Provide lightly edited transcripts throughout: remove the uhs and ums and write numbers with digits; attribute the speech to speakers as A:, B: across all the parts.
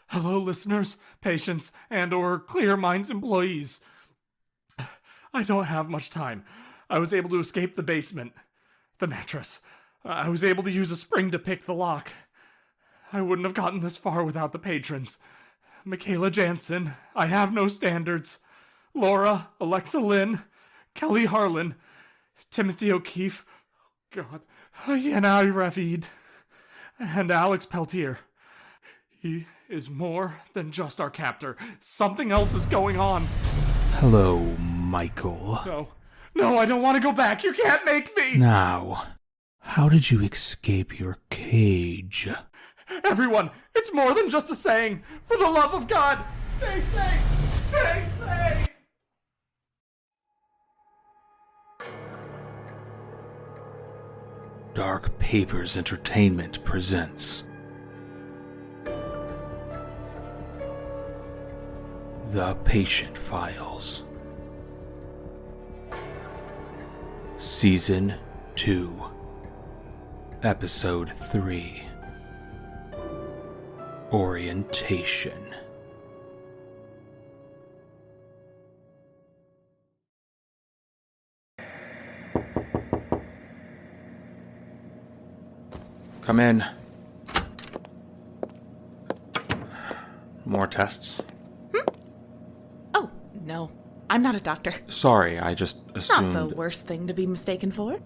A: Hello, listeners, patients, and/or Clear Minds employees. I don't have much time. I was able to escape the basement. The mattress. I was able to use a spring to pick the lock. I wouldn't have gotten this far without the patrons. Michaela Jansen, I Have No Standards. Laura, Alexa Lynn, Kelly Harlan, Timothy O'Keefe, God, Yanai Ravid, and Alex Peltier. He is more than just our captor. Something else is going on.
B: Hello, Michael.
A: No, I don't want to go back. You can't make me.
B: Now, how did you escape your cage?
A: Everyone, it's more than just a saying. For the love of God, stay safe. Stay safe.
B: Dark Papers Entertainment presents The Patient Files, Season 2, Episode 3, Orientation. Come in. More tests?
C: Oh, no. I'm not a doctor.
B: Sorry, I just assumed...
C: Not the worst thing to be mistaken for.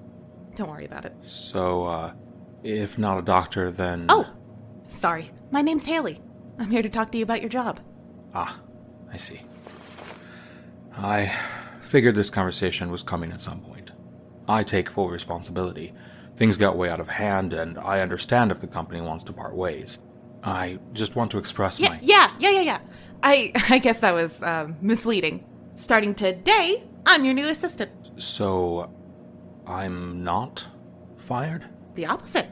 C: Don't worry about it.
B: So, if not a doctor, then...
C: Oh! Sorry. My name's Haley. I'm here to talk to you about your job.
B: Ah, I see. I figured this conversation was coming at some point. I take full responsibility. Things got way out of hand, and I understand if the company wants to part ways. I just want to express my...
C: Yeah. I guess that was, misleading. Starting today, I'm your new assistant.
B: So, I'm not fired?
C: The opposite.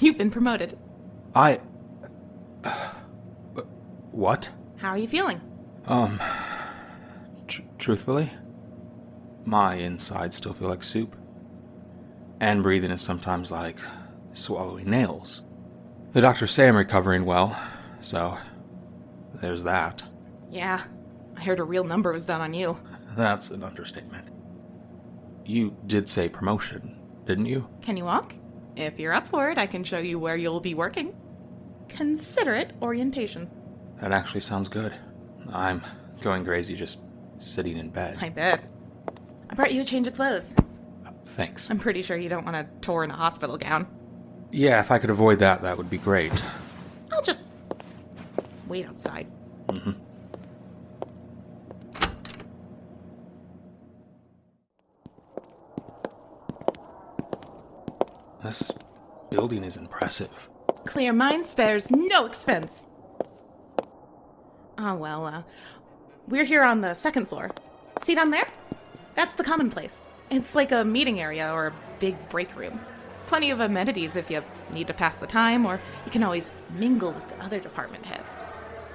C: You've been promoted.
B: What?
C: How are you feeling?
B: Truthfully, my insides still feel like soup. And breathing is sometimes like swallowing nails. The doctors say I'm recovering well, so there's that.
C: Yeah, I heard a real number was done on you.
B: That's an understatement. You did say promotion, didn't you?
C: Can you walk? If you're up for it, I can show you where you'll be working. Consider it orientation.
B: That actually sounds good. I'm going crazy just sitting in bed.
C: I bet. I brought you a change of clothes.
B: Thanks.
C: I'm pretty sure you don't want to tour in a hospital gown.
B: Yeah, if I could avoid that, that would be great.
C: I'll just wait outside.
B: Mm-hmm. This building is impressive.
C: Clear Mind spares no expense. Oh, well, we're here on the second floor. See down there? That's the common place. It's like a meeting area or a big break room. Plenty of amenities if you need to pass the time, or you can always mingle with the other department heads.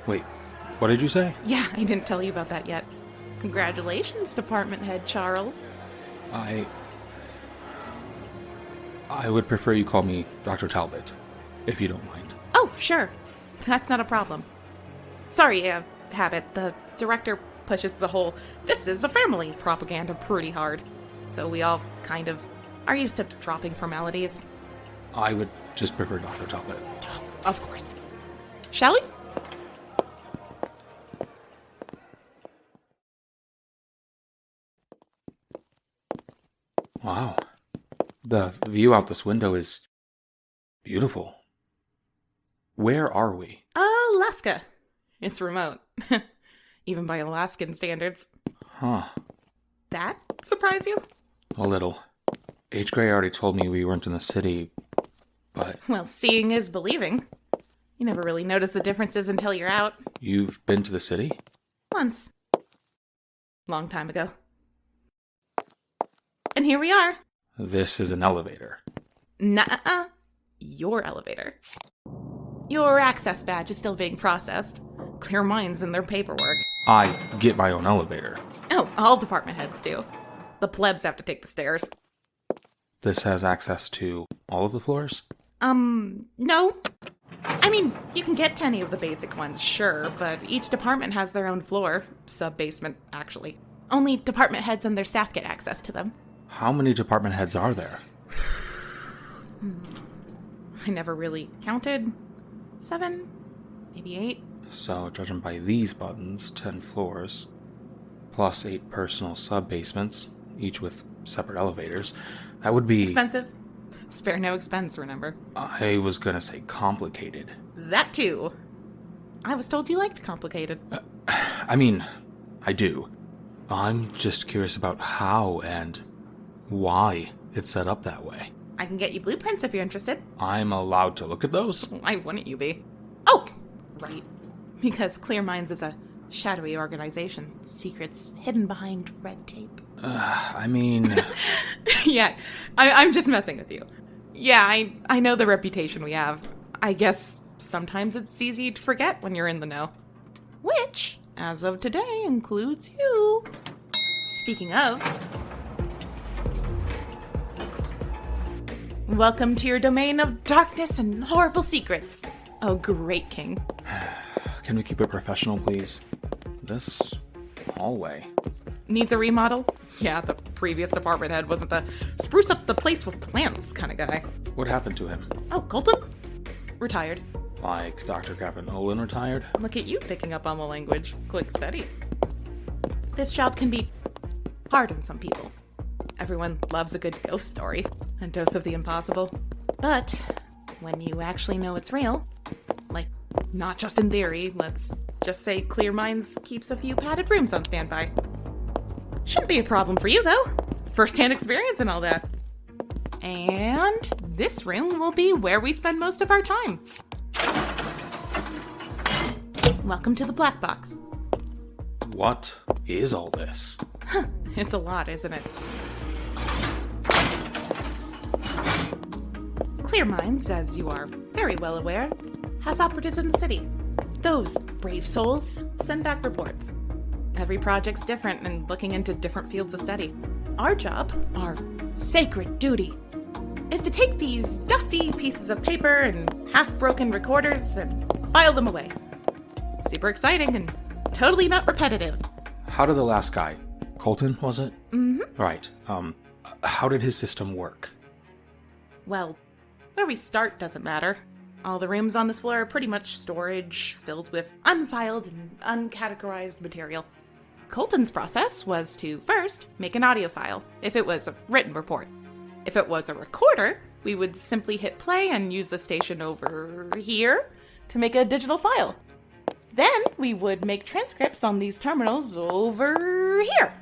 B: Wait, what did you say?
C: Yeah, I didn't tell you about that yet. Congratulations, Department Head Charles.
B: I would prefer you call me Dr. Talbot, if you don't mind.
C: Oh, sure. That's not a problem. Sorry, Habit. The director pushes the whole "this is a family" propaganda pretty hard. So we all kind of are used to dropping formalities.
B: I would just prefer Dr. Talbot.
C: Of course. Shall we?
B: Wow. The view out this window is beautiful. Where are we?
C: Alaska. It's remote. Even by Alaskan standards.
B: Huh.
C: That surprise you?
B: A little. H. Gray already told me we weren't in the city, but...
C: Well, seeing is believing. You never really notice the differences until you're out.
B: You've been to the city?
C: Once. Long time ago. And here we are.
B: This is an elevator.
C: Nuh-uh. Your elevator. Your access badge is still being processed. Clear Minds in their paperwork.
B: I get my own elevator.
C: Oh, all department heads do. The plebs have to take the stairs.
B: This has access to all of the floors?
C: No. I mean, you can get to any of the basic ones, sure, but each department has their own floor. Sub-basement, actually. Only department heads and their staff get access to them.
B: How many department heads are there?
C: I never really counted. 7? Maybe 8?
B: So, judging by these buttons, 10 floors, plus 8 personal sub-basements, each with separate elevators, that would be...
C: Expensive. Spare no expense, remember?
B: I was gonna say complicated.
C: That too. I was told you liked complicated.
B: I mean, I do. I'm just curious about how and why it's set up that way.
C: I can get you blueprints if you're interested.
B: I'm allowed to look at those?
C: Why wouldn't you be? Oh! Right. Because Clear Minds is a shadowy organization. Secrets hidden behind red tape.
B: I mean...
C: Yeah, I'm just messing with you. Yeah, I know the reputation we have. I guess sometimes it's easy to forget when you're in the know. Which, as of today, includes you. Speaking of... Welcome to your domain of darkness and horrible secrets. Oh, great king.
B: Can we keep it professional, please? This hallway...
C: Needs a remodel? Yeah, the previous department head wasn't the spruce up the place with plants kind of guy.
B: What happened to him?
C: Oh, Colton? Retired.
B: Like Dr. Gavin Olin retired?
C: Look at you picking up on the language. Quick study. This job can be hard on some people. Everyone loves a good ghost story. A dose of the impossible. But when you actually know it's real, like, not just in theory, let's just say Clear Minds keeps a few padded rooms on standby. Shouldn't be a problem for you, though. First-hand experience and all that. And this room will be where we spend most of our time. Welcome to the Black Box.
B: What is all this?
C: It's a lot, isn't it? Clear Minds, as you are very well aware, has operatives in the city. Those brave souls send back reports. Every project's different and looking into different fields of study. Our job, our sacred duty, is to take these dusty pieces of paper and half-broken recorders and file them away. Super exciting and totally not repetitive.
B: How did the last guy, Colton, was it?
C: Mm-hmm.
B: Right. How did his system work?
C: Well, where we start doesn't matter. All the rooms on this floor are pretty much storage filled with unfiled and uncategorized material. Colton's process was to first make an audio file, if it was a written report. If it was a recorder, we would simply hit play and use the station over here to make a digital file. Then we would make transcripts on these terminals over here.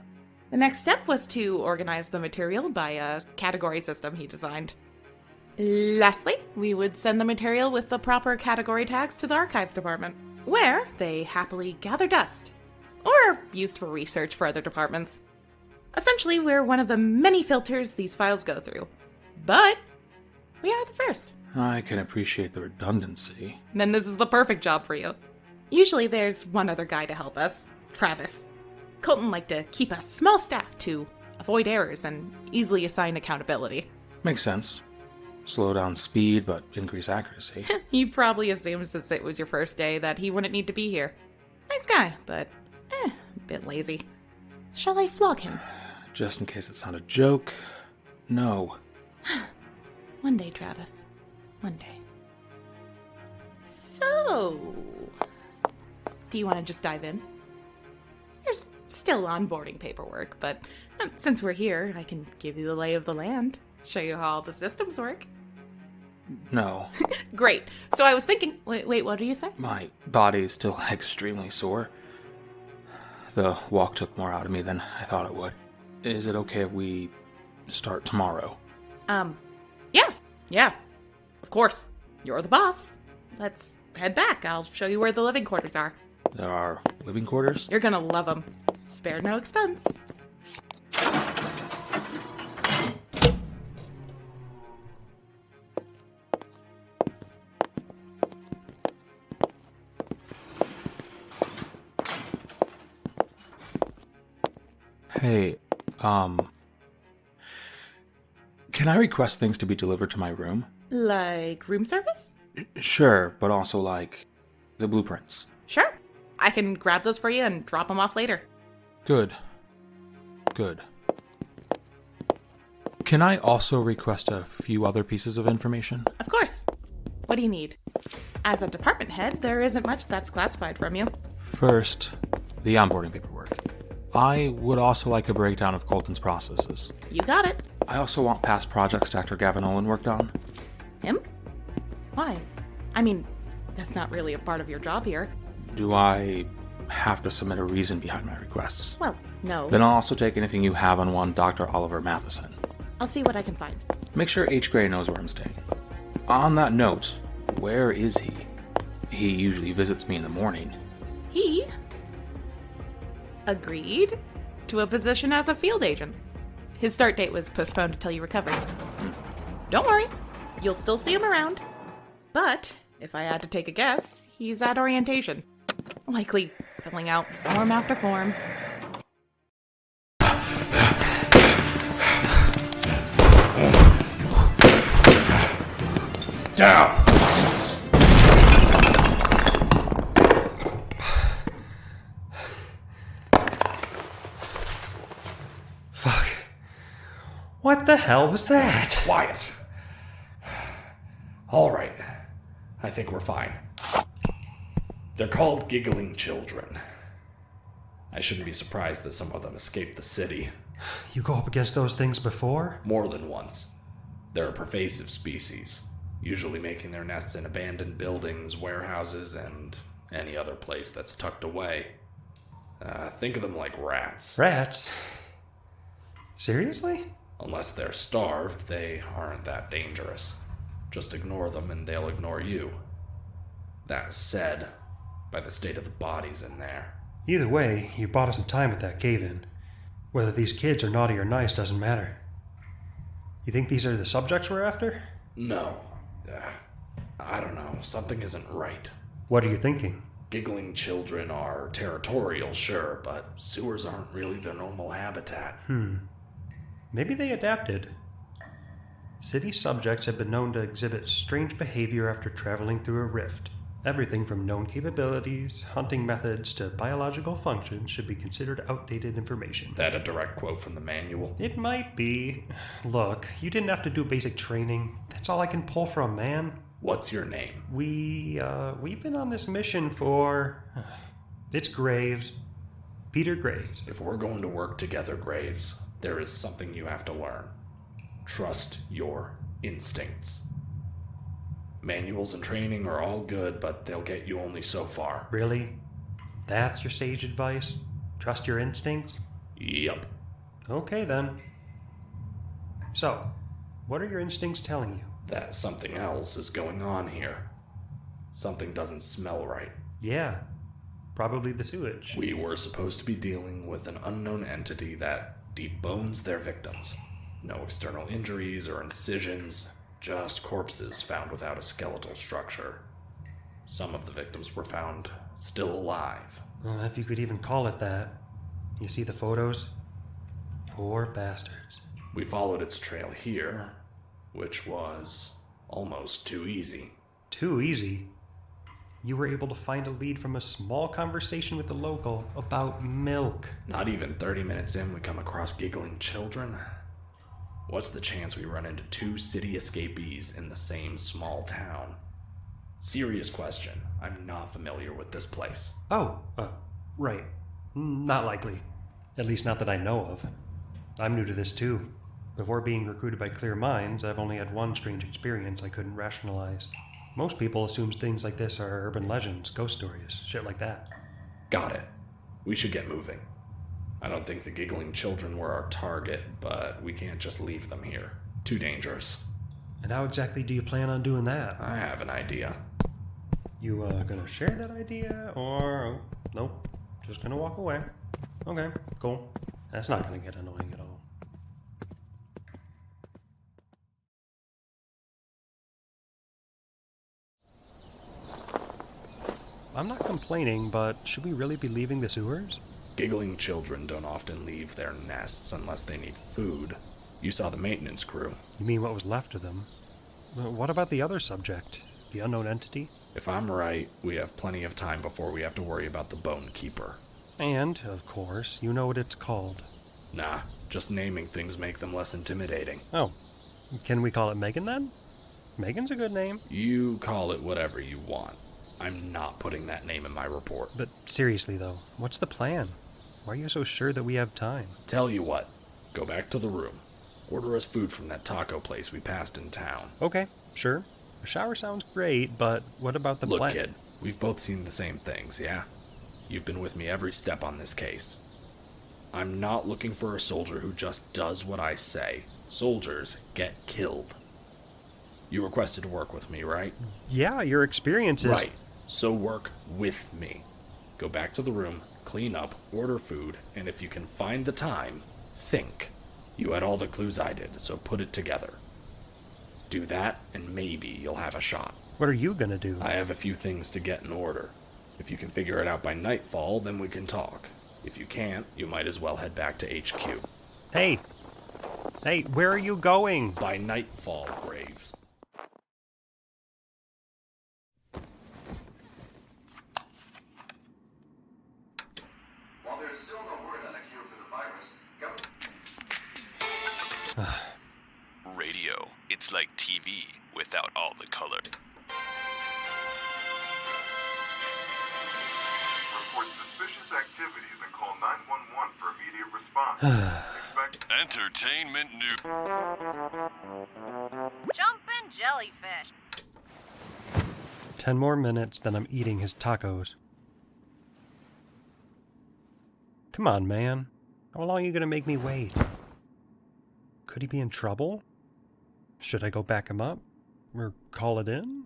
C: The next step was to organize the material by a category system he designed. Lastly, we would send the material with the proper category tags to the archives department, where they happily gather dust, or used for research for other departments. Essentially, we're one of the many filters these files go through. But we are the first.
B: I can appreciate the redundancy.
C: Then this is the perfect job for you. Usually there's one other guy to help us, Travis. Colton liked to keep a small staff to avoid errors and easily assign accountability.
B: Makes sense. Slow down speed, but increase accuracy.
C: He probably assumed since it was your first day that he wouldn't need to be here. Nice guy, but a bit lazy. Shall I flog him?
B: Just in case it's not a joke, no.
C: One day, Travis. One day. So, do you want to just dive in? There's still onboarding paperwork, but since we're here, I can give you the lay of the land, show you how all the systems work.
B: No.
C: Great. So I was thinking... Wait, what did you say?
B: My body is still extremely sore. The walk took more out of me than I thought it would. Is it okay if we start tomorrow?
C: Yeah. Of course. You're the boss. Let's head back. I'll show you where the living quarters are.
B: There are living quarters?
C: You're gonna love them. Spare no expense.
B: Hey, can I request things to be delivered to my room?
C: Like room service?
B: Sure, but also like the blueprints.
C: Sure. I can grab those for you and drop them off later.
B: Good. Can I also request a few other pieces of information?
C: Of course. What do you need? As a department head, there isn't much that's classified from you.
B: First, the onboarding paperwork. I would also like a breakdown of Colton's processes.
C: You got it.
B: I also want past projects Dr. Gavin Olin worked on.
C: Him? Why? I mean, that's not really a part of your job here.
B: Do I have to submit a reason behind my requests?
C: Well, no.
B: Then I'll also take anything you have on one Dr. Oliver Matheson.
C: I'll see what I can find.
B: Make sure H. Gray knows where I'm staying. On that note, where is he? He usually visits me in the morning.
C: He agreed to a position as a field agent. His start date was postponed until you recovered. Don't worry, you'll still see him around. But if I had to take a guess, he's at orientation. Likely filling out form after form.
D: Down!
E: Fuck. What the hell was that?
D: Quiet. All right. I think we're fine. They're called giggling children. I shouldn't be surprised that some of them escaped the city.
E: You go up against those things before?
D: More than once. They're a pervasive species, usually making their nests in abandoned buildings, warehouses, and any other place that's tucked away. Think of them like rats.
E: Rats? Seriously?
D: Unless they're starved, they aren't that dangerous. Just ignore them and they'll ignore you. That said, by the state of the bodies in there.
E: Either way, you bought us some time with that cave-in. Whether these kids are naughty or nice doesn't matter. You think these are the subjects we're after?
D: No. I don't know. Something isn't right.
E: What are you thinking?
D: Giggling children are territorial, sure, but sewers aren't really their normal habitat.
E: Maybe they adapted. City subjects have been known to exhibit strange behavior after traveling through a rift. Everything from known capabilities, hunting methods, to biological functions should be considered outdated information.
D: That a direct quote from the manual?
E: It might be. Look, you didn't have to do basic training. That's all I can pull from, man.
D: What's your name?
E: We've been on this mission for... It's Graves. Peter Graves.
D: If we're going to work together, Graves, there is something you have to learn. Trust your instincts. Manuals and training are all good, but they'll get you only so far.
E: Really? That's your sage advice? Trust your instincts?
D: Yep.
E: Okay, then. So, what are your instincts telling you?
D: That something else is going on here. Something doesn't smell right.
E: Yeah, probably the sewage.
D: We were supposed to be dealing with an unknown entity that debones their victims. No external injuries or incisions, just corpses found without a skeletal structure. Some of the victims were found still alive.
E: If you could even call it that. You see the photos? Poor bastards.
D: We followed its trail here, which was almost too easy.
E: Too easy? You were able to find a lead from a small conversation with the local about milk.
D: Not even 30 minutes in, we come across giggling children. What's the chance we run into two city escapees in the same small town? Serious question. I'm not familiar with this place.
E: Right. Not likely. At least not that I know of. I'm new to this too. Before being recruited by Clear Minds, I've only had one strange experience I couldn't rationalize. Most people assume things like this are urban legends, ghost stories, shit like that.
D: Got it. We should get moving. I don't think the giggling children were our target, but we can't just leave them here. Too dangerous.
E: And how exactly do you plan on doing that?
D: I have an idea.
E: You gonna share that idea, or... Nope, just gonna walk away. Okay, cool. That's not gonna get annoying at all. I'm not complaining, but should we really be leaving the sewers?
D: Giggling children don't often leave their nests unless they need food. You saw the maintenance crew.
E: You mean what was left of them? What about the other subject? The unknown entity?
D: If I'm right, we have plenty of time before we have to worry about the Bone Keeper.
E: And, of course, you know what it's called.
D: Nah, just naming things make them less intimidating.
E: Oh, can we call it Megan then? Megan's a good name.
D: You call it whatever you want. I'm not putting that name in my report.
E: But seriously though, what's the plan? Why are you so sure that we have time?
D: Tell you what, go back to the room. Order us food from that taco place we passed in town.
E: Okay, sure. A shower sounds great, but what about the plan?
D: Look, kid, we've both seen the same things, yeah? You've been with me every step on this case. I'm not looking for a soldier who just does what I say. Soldiers get killed. You requested to work with me, right?
E: Yeah, your experience is...
D: Right. So work with me. Go back to the room, clean up, order food, and if you can find the time, think. You had all the clues I did, so put it together. Do that, and maybe you'll have a shot.
E: What are you gonna do?
D: I have a few things to get in order. If you can figure it out by nightfall, then we can talk. If you can't, you might as well head back to HQ.
E: Hey! Hey, where are you going?
D: By nightfall, Graves.
F: While there's still no word on a cure for the virus,
G: Radio. It's like TV without all the color.
H: Report suspicious activities and call 911 for immediate response. Expect
G: Entertainment news.
I: Jumpin' jellyfish.
E: 10 more minutes, then I'm eating his tacos. Come on, man. How long are you gonna make me wait? Could he be in trouble? Should I go back him up? Or call it in?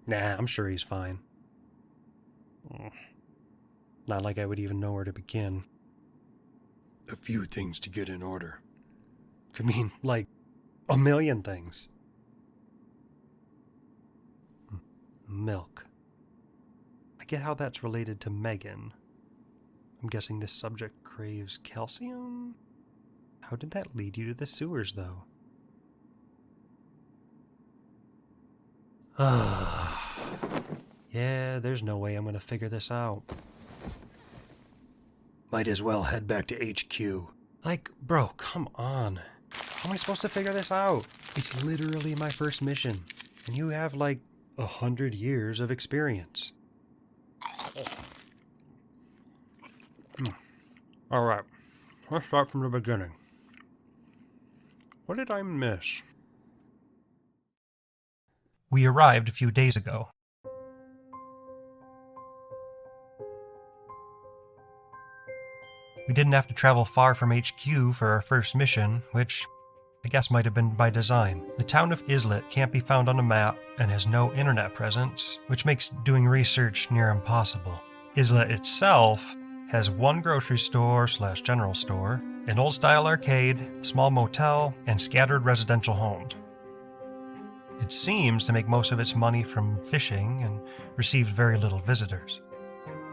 E: Nah, I'm sure he's fine. Not like I would even know where to begin.
J: A few things to get in order.
E: I mean, like, a million things. Milk. I get how that's related to Megan. I'm guessing this subject craves calcium? How did that lead you to the sewers, though? Yeah, there's no way I'm gonna figure this out.
J: Might as well head back to HQ.
E: Like, bro, come on. How am I supposed to figure this out? It's literally my first mission, and you have, like, 100 years of experience. Alright, let's start from the beginning. What did I miss? We arrived a few days ago. We didn't have to travel far from HQ for our first mission, which I guess might have been by design. The town of Islet can't be found on a map and has no internet presence, which makes doing research near impossible. Islet itself has one grocery store/general store, an old-style arcade, a small motel, and scattered residential homes. It seems to make most of its money from fishing and receives very little visitors.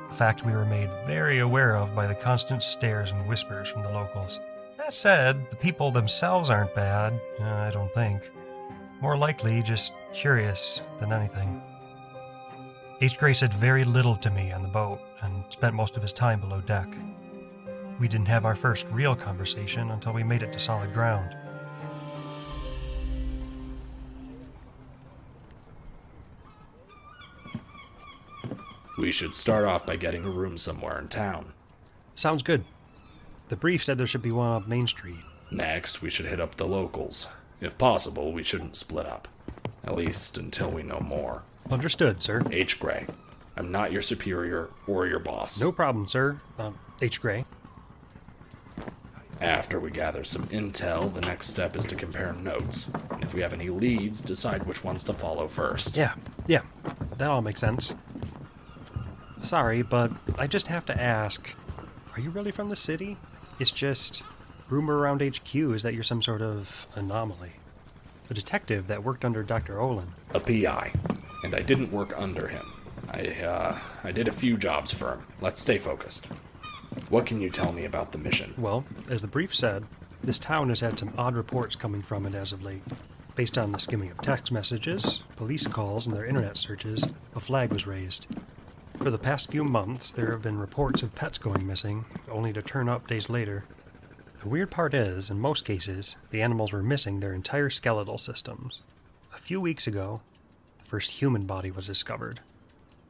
E: A fact we were made very aware of by the constant stares and whispers from the locals. That said, the people themselves aren't bad, I don't think. More likely just curious than anything. H. Gray said very little to me on the boat and spent most of his time below deck. We didn't have our first real conversation until we made it to solid ground.
D: We should start off by getting a room somewhere in town.
E: Sounds good. The brief said there should be one up Main Street.
D: Next, we should hit up the locals. If possible, we shouldn't split up. At least until we know more.
E: Understood, sir.
D: H. Gray, I'm not your superior or your boss.
E: No problem, sir. H. Gray.
D: After we gather some intel, the next step is to compare notes. And if we have any leads, decide which ones to follow first.
E: Yeah. That all makes sense. Sorry, but I just have to ask, are you really from the city? It's just, rumor around HQ is that you're some sort of anomaly. A detective that worked under Dr. Olin.
D: A PI. And I didn't work under him. I did a few jobs for him. Let's stay focused. What can you tell me about the mission?
E: Well, as the brief said, this town has had some odd reports coming from it as of late. Based on the skimming of text messages, police calls, and their internet searches, a flag was raised. For the past few months, there have been reports of pets going missing, only to turn up days later. The weird part is, in most cases, the animals were missing their entire skeletal systems. A few weeks ago, the first human body was discovered.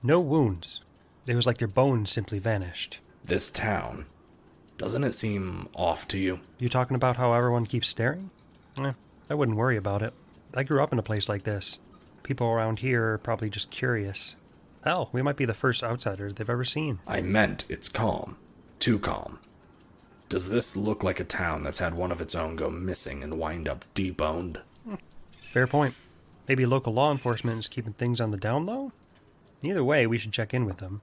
E: No wounds. It was like their bones simply vanished.
D: This town, doesn't it seem off to you?
E: You talking about how everyone keeps staring? I wouldn't worry about it. I grew up in a place like this. People around here are probably just curious. Hell, we might be the first outsiders they've ever seen.
D: I meant it's calm. Too calm. Does this look like a town that's had one of its own go missing and wind up deboned?
E: Fair point. Maybe local law enforcement is keeping things on the down low? Either way, we should check in with them.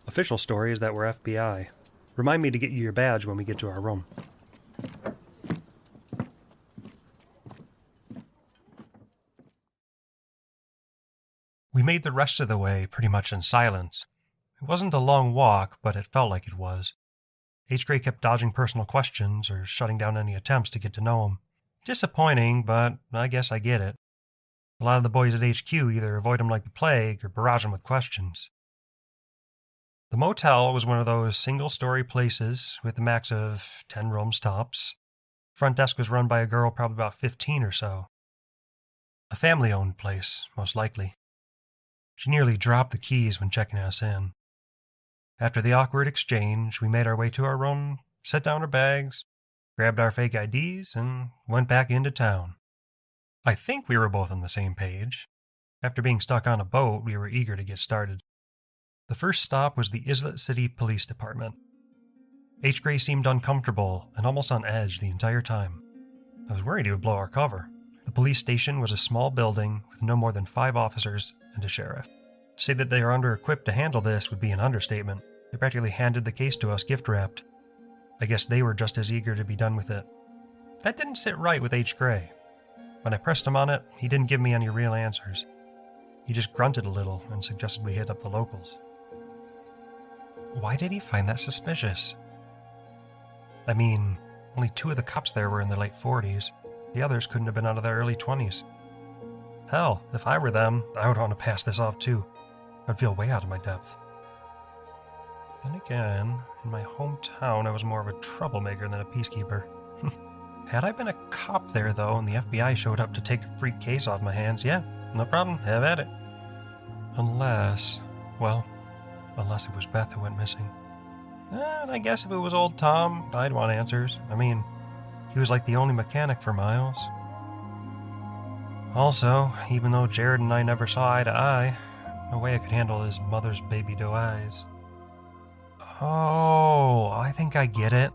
E: Official story is that we're FBI. Remind me to get you your badge when we get to our room. We made the rest of the way pretty much in silence. It wasn't a long walk, but it felt like it was. H. Gray kept dodging personal questions or shutting down any attempts to get to know him. Disappointing, but I guess I get it. A lot of the boys at HQ either avoid him like the plague or barrage him with questions. The motel was one of those single-story places with a max of 10 rooms tops. Front desk was run by a girl probably about 15 or so. A family-owned place, most likely. She nearly dropped the keys when checking us in. After the awkward exchange, we made our way to our room, set down our bags, grabbed our fake IDs, and went back into town. I think we were both on the same page. After being stuck on a boat, we were eager to get started. The first stop was the Islet City Police Department. H. Gray seemed uncomfortable and almost on edge the entire time. I was worried he would blow our cover. The police station was a small building with no more than 5 officers and a sheriff. To say that they are under-equipped to handle this would be an understatement. They practically handed the case to us gift-wrapped. I guess they were just as eager to be done with it. That didn't sit right with H. Gray. When I pressed him on it, he didn't give me any real answers. He just grunted a little and suggested we hit up the locals. Why did he find that suspicious? I mean, only 2 of the cops there were in their late 40s. The others couldn't have been out of their early 20s. Hell, if I were them, I would want to pass this off too. I'd feel way out of my depth. Then again, in my hometown, I was more of a troublemaker than a peacekeeper. Had I been a cop there, though, and the FBI showed up to take a freak case off my hands, yeah, no problem, have at it. Unless it was Beth who went missing. And I guess if it was old Tom, I'd want answers. I mean, he was like the only mechanic for miles. Also, even though Jared and I never saw eye to eye, no way I could handle his mother's baby doe eyes. Oh, I think I get it.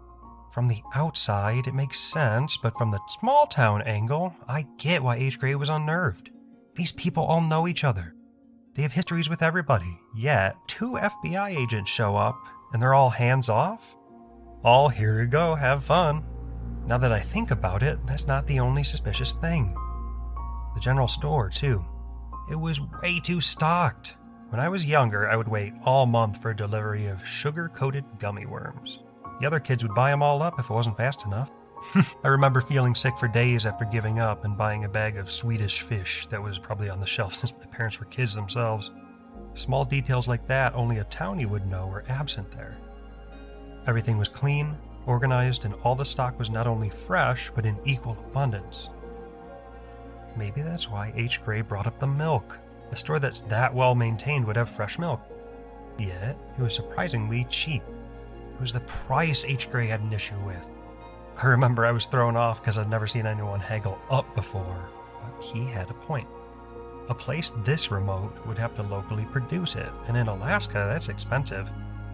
E: From the outside, it makes sense, but from the small town angle, I get why H. Gray was unnerved. These people all know each other. They have histories with everybody, yet 2 FBI agents show up, and they're all hands off? All here you go, have fun. Now that I think about it, that's not the only suspicious thing. The general store, too. It was way too stocked. When I was younger, I would wait all month for a delivery of sugar-coated gummy worms. The other kids would buy them all up if it wasn't fast enough. I remember feeling sick for days after giving up and buying a bag of Swedish fish that was probably on the shelf since my parents were kids themselves. Small details like that only a townie would know were absent there. Everything was clean, organized, and all the stock was not only fresh, but in equal abundance. Maybe that's why H. Gray brought up the milk. A store that's that well maintained would have fresh milk. Yet, it was surprisingly cheap. It was the price H. Gray had an issue with. I remember I was thrown off because I'd never seen anyone haggle up before, but he had a point. A place this remote would have to locally produce it, and in Alaska, that's expensive.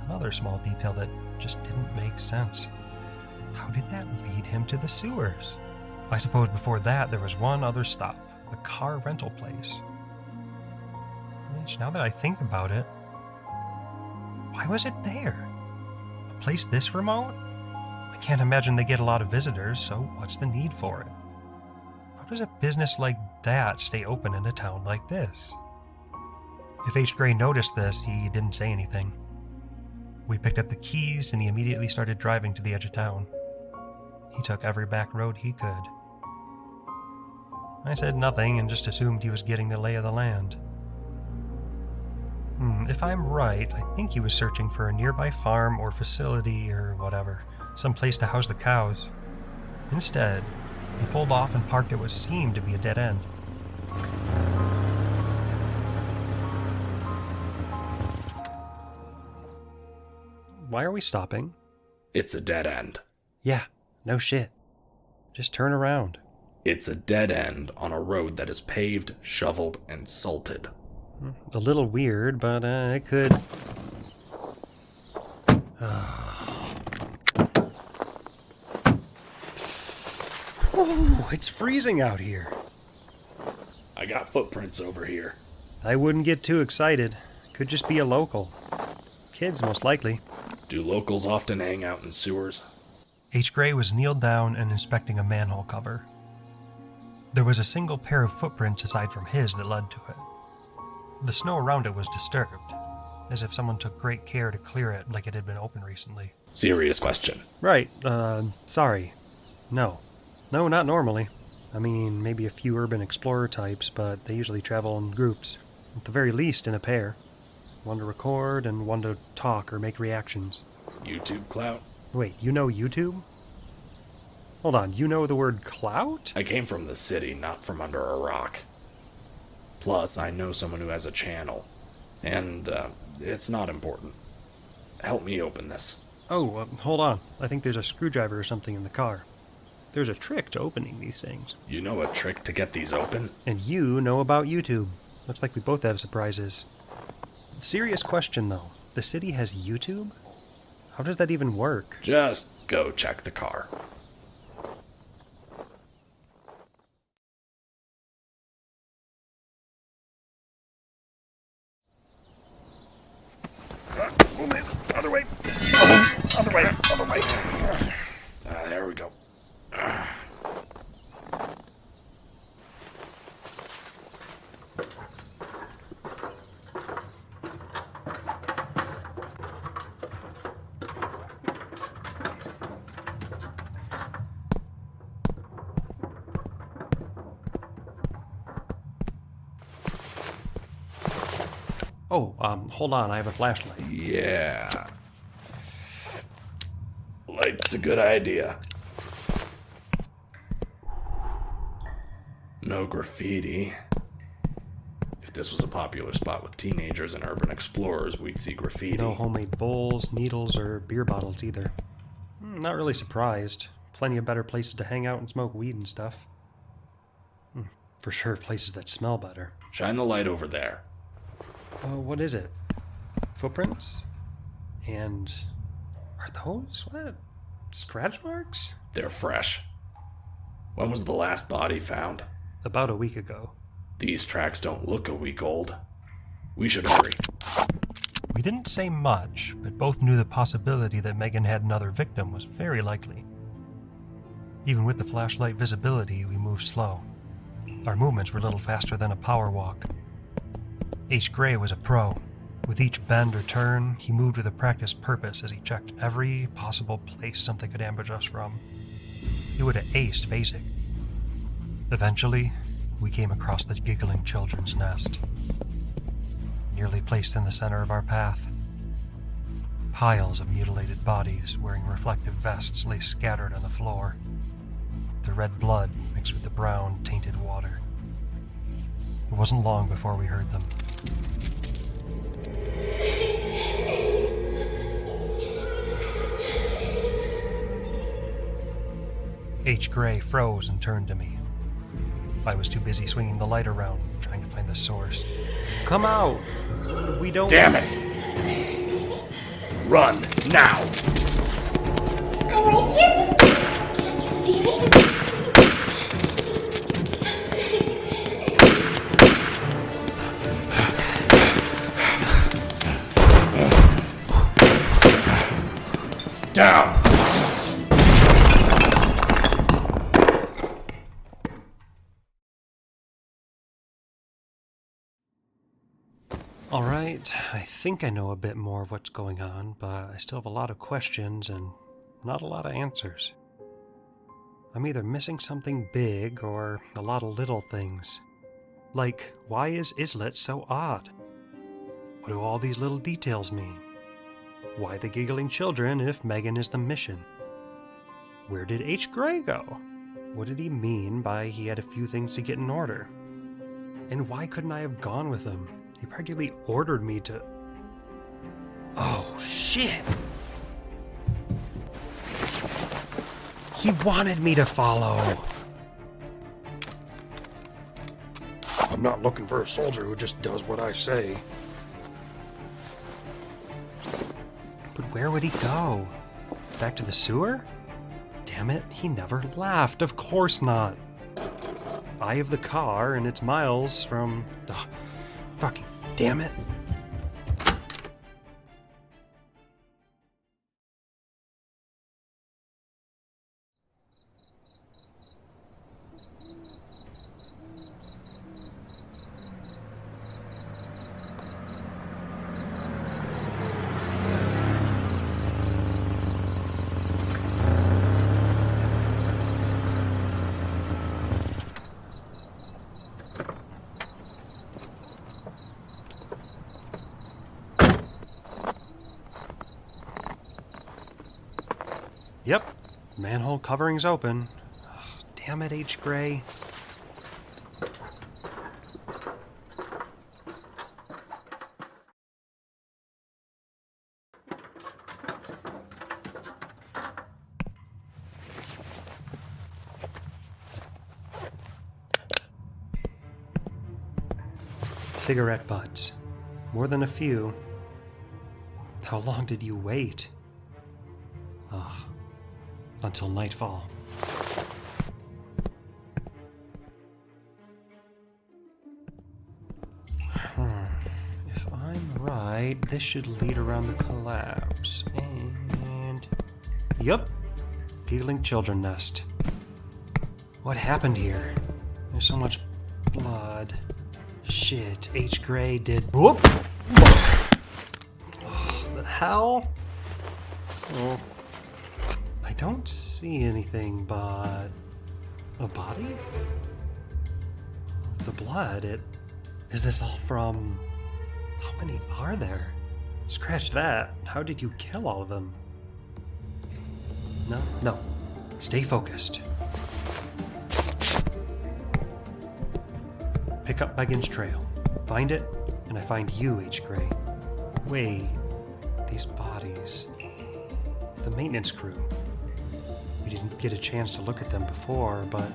E: Another small detail that just didn't make sense. How did that lead him to the sewers? I suppose before that there was one other stop, a car rental place. Which, now that I think about it, why was it there? A place this remote? I can't imagine they get a lot of visitors, so what's the need for it? How does a business like that stay open in a town like this? If H. Gray noticed this, he didn't say anything. We picked up the keys and he immediately started driving to the edge of town. He took every back road he could. I said nothing and just assumed he was getting the lay of the land. If I'm right, I think he was searching for a nearby farm or facility or whatever, some place to house the cows. Instead, he pulled off and parked at what seemed to be a dead end. Why are we stopping?
D: It's a dead end.
E: Yeah, no shit. Just turn around.
D: It's a dead end on a road that is paved, shoveled, and salted.
E: A little weird, but it could... Oh, it's freezing out here.
D: I got footprints over here.
E: I wouldn't get too excited. Could just be a local. Kids, most likely.
D: Do locals often hang out in sewers?
E: H. Gray was kneeled down and inspecting a manhole cover. There was a single pair of footprints aside from his that led to it. The snow around it was disturbed, as if someone took great care to clear it like it had been open recently.
D: Serious question.
E: Right, sorry. No. No, not normally. I mean, maybe a few urban explorer types, but they usually travel in groups. At the very least, in a pair. One to record and one to talk or make reactions.
D: YouTube clout?
E: Wait, you know YouTube? Hold on, you know the word clout?
D: I came from the city, not from under a rock. Plus, I know someone who has a channel. And, it's not important. Help me open this.
E: Oh, hold on. I think there's a screwdriver or something in the car. There's a trick to opening these things.
D: You know a trick to get these open?
E: And you know about YouTube. Looks like we both have surprises. Serious question, though. The city has YouTube? How does that even work?
D: Just go check the car.
E: Oh man, other way. Other way.
D: There we go.
E: Oh, hold on, I have a flashlight.
D: Yeah. Light's a good idea. No graffiti. If this was a popular spot with teenagers and urban explorers, we'd see graffiti.
E: No homemade bowls, needles, or beer bottles either. Not really surprised. Plenty of better places to hang out and smoke weed and stuff. For sure, places that smell better.
D: Shine the light over there.
E: What is it? Footprints? And... are those, what? Scratch marks?
D: They're fresh. When was the last body found?
E: About a week ago.
D: These tracks don't look a week old. We should hurry.
E: We didn't say much, but both knew the possibility that Megan had another victim was very likely. Even with the flashlight visibility, we moved slow. Our movements were little faster than a power walk. H. Gray was a pro. With each bend or turn, he moved with a practiced purpose as he checked every possible place something could ambush us from. He would have aced basic. Eventually, we came across the giggling children's nest. Nearly placed in the center of our path. Piles of mutilated bodies wearing reflective vests lay scattered on the floor. The red blood mixed with the brown, tainted water. It wasn't long before we heard them. H. Gray froze and turned to me. I was too busy swinging the light around, trying to find the source. Come out! We don't...
D: Damn it! Run, now!
I: I can't see me.
D: Down!
E: Alright, I think I know a bit more of what's going on, but I still have a lot of questions and not a lot of answers. I'm either missing something big or a lot of little things. Like, why is Islet so odd? What do all these little details mean? Why the giggling children if Megan is the mission? Where did H. Gray go? What did he mean by he had a few things to get in order? And why couldn't I have gone with him? He practically ordered me to... Oh, shit! He wanted me to follow!
J: I'm not looking for a soldier who just does what I say.
E: But where would he go? Back to the sewer? Damn it, he never left. Of course not. I have the car, and it's miles from... Ugh, fucking damn it. Yep, manhole covering's open. Oh, damn it, H. Gray. Cigarette butts. More than a few. How long did you wait? Ah. Until nightfall. If I'm right, this should lead around the collapse. And... Yup. Giggling children nest. What happened here? There's so much blood. Shit, H. Gray did... Whoop! Oh, the hell? Oh. I don't see anything but a body? The blood, is this all from... How many are there? Scratch that. How did you kill all of them? No. Stay focused. Pick up Megan's trail. Find it, and I find you, H. Gray. Wait, these bodies... The maintenance crew. We didn't get a chance to look at them before, but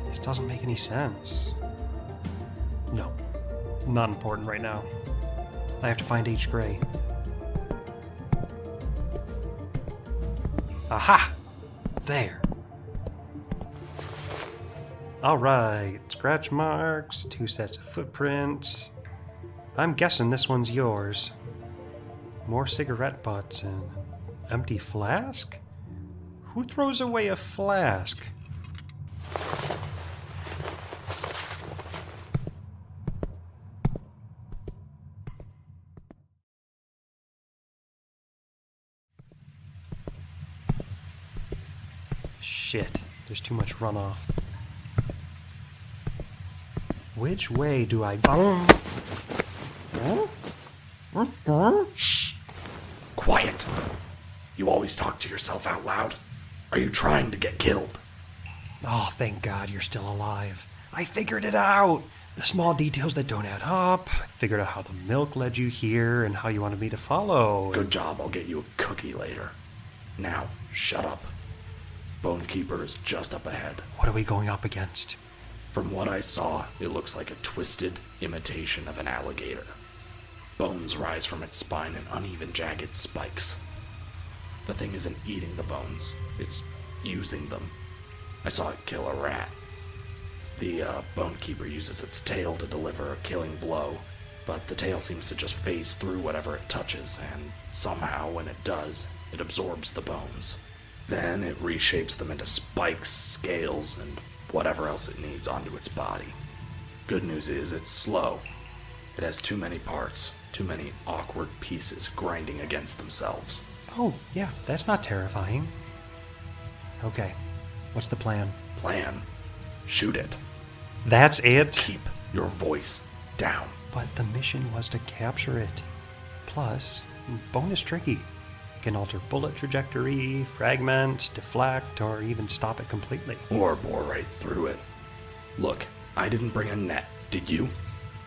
E: this doesn't make any sense. No, not important right now. I have to find H. Gray. Aha! There. Alright, scratch marks, 2 sets of footprints. I'm guessing this one's yours. More cigarette butts and an empty flask? Who throws away a flask? Shit, there's too much runoff. Which way do I go?
D: Shh! Quiet! You always talk to yourself out loud. Are you trying to get killed?
E: Oh, thank God you're still alive. I figured it out! The small details that don't add up. I figured out how the milk led you here and how you wanted me to follow.
D: Good job, I'll get you a cookie later. Now, shut up. Bonekeeper is just up ahead.
E: What are we going up against?
D: From what I saw, it looks like a twisted imitation of an alligator. Bones rise from its spine in uneven, jagged spikes. The thing isn't eating the bones, it's using them. I saw it kill a rat. The Bonekeeper uses its tail to deliver a killing blow, but the tail seems to just phase through whatever it touches, and somehow, when it does, it absorbs the bones. Then it reshapes them into spikes, scales, and whatever else it needs onto its body. Good news is it's slow. It has too many parts, too many awkward pieces grinding against themselves.
E: Oh, yeah, that's not terrifying. Okay, What's the plan?
D: Plan. Shoot it.
E: That's it?
D: Keep your voice down.
E: But the mission was to capture it. Plus, bone is tricky. Can alter bullet trajectory, fragment, deflect, or even stop it completely.
D: Or bore right through it. Look, I didn't bring a net, did you?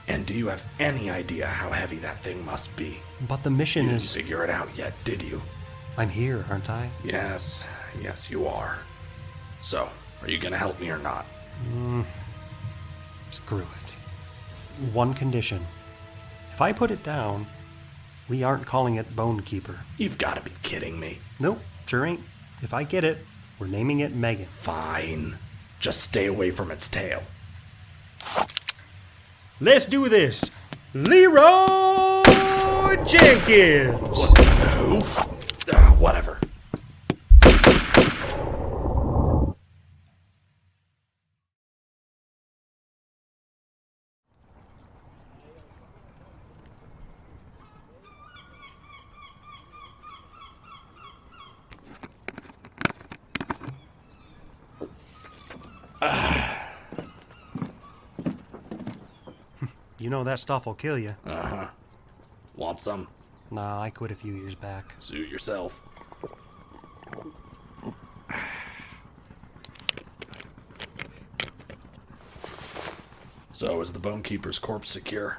D: And do you have any idea how heavy that thing must be?
E: But the mission
D: You
E: is...
D: didn't figure it out yet, did you?
E: I'm here, aren't I?
D: Yes, you are. So, are you gonna help me or not?
E: Screw it. One condition. If I put it down, we aren't calling it Bone Keeper.
D: You've gotta be kidding me.
E: Nope, sure ain't. If I get it, we're naming it Megan.
D: Fine. Just stay away from its tail.
E: Let's do this! Leroy Jenkins!
D: Who? Whatever.
E: You know that stuff will kill you.
D: Uh-huh. Want some?
E: Nah, I quit a few years back.
D: Suit yourself. So, is the Bone Keeper's corpse secure?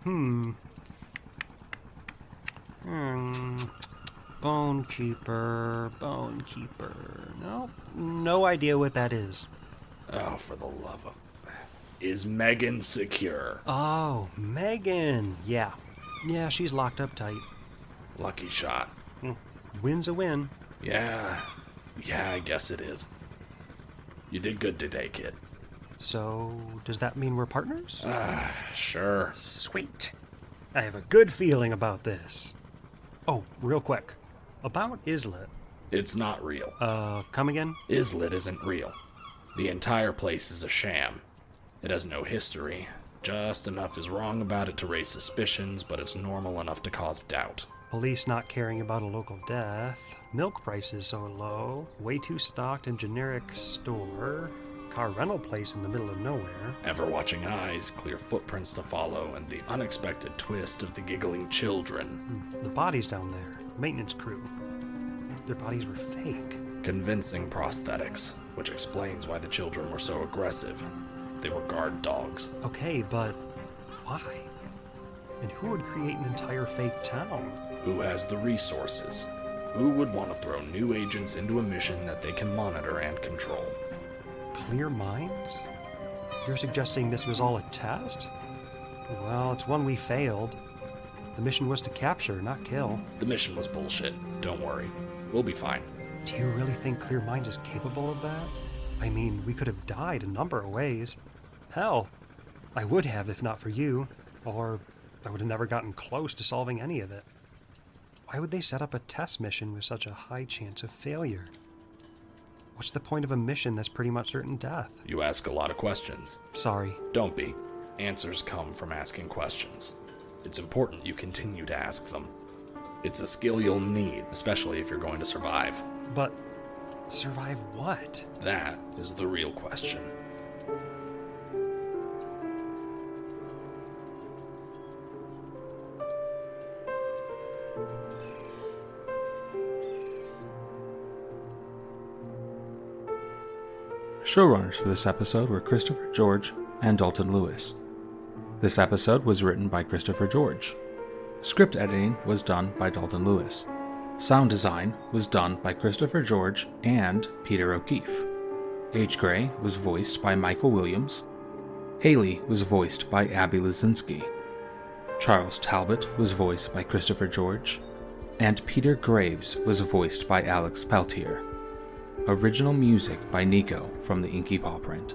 E: Bone Keeper. Nope, no idea what that is.
D: Oh, for the love of... Is Megan secure?
E: Oh, Megan. Yeah, she's locked up tight.
D: Lucky shot.
E: Win's a win.
D: Yeah, I guess it is. You did good today, kid.
E: So, does that mean we're partners?
D: Sure.
E: Sweet. I have a good feeling about this. Oh, real quick. About Islet.
D: It's not real.
E: Come again?
D: Islet isn't real. The entire place is a sham. It has no history. Just enough is wrong about it to raise suspicions, but it's normal enough to cause doubt.
E: Police not caring about a local death. Milk prices so low. Way too stocked in generic store. Car rental place in the middle of nowhere.
D: Ever-watching eyes, clear footprints to follow, and the unexpected twist of the giggling children.
E: The bodies down there. Maintenance crew. Their bodies were fake.
D: Convincing prosthetics, which explains why the children were so aggressive. They were guard dogs.
E: Okay, but why? And who would create an entire fake town?
D: Who has the resources? Who would want to throw new agents into a mission that they can monitor and control?
E: Clear minds? You're suggesting this was all a test? Well, it's one we failed. The mission was to capture, not kill.
D: The mission was bullshit. Don't worry. We'll be fine.
E: Do you really think Clear Minds is capable of that? I mean, we could have died a number of ways. Hell, I would have if not for you. Or I would have never gotten close to solving any of it. Why would they set up a test mission with such a high chance of failure? What's the point of a mission that's pretty much certain death?
D: You ask a lot of questions.
E: Sorry.
D: Don't be. Answers come from asking questions. It's important you continue to ask them. It's a skill you'll need, especially if you're going to survive.
E: But survive what?
D: That is the real question.
B: Showrunners for this episode were Christopher George and Dalton Lewis. This episode was written by Christopher George. Script editing was done by Dalton Lewis. Sound design was done by Christopher George and Peter O'Keefe. H. Gray was voiced by Michael Williams. Haley was voiced by Abby Lazinski. Charles Talbot was voiced by Christopher George. And Peter Graves was voiced by Alex Peltier. Original music by Nico from the Inky Paw Print.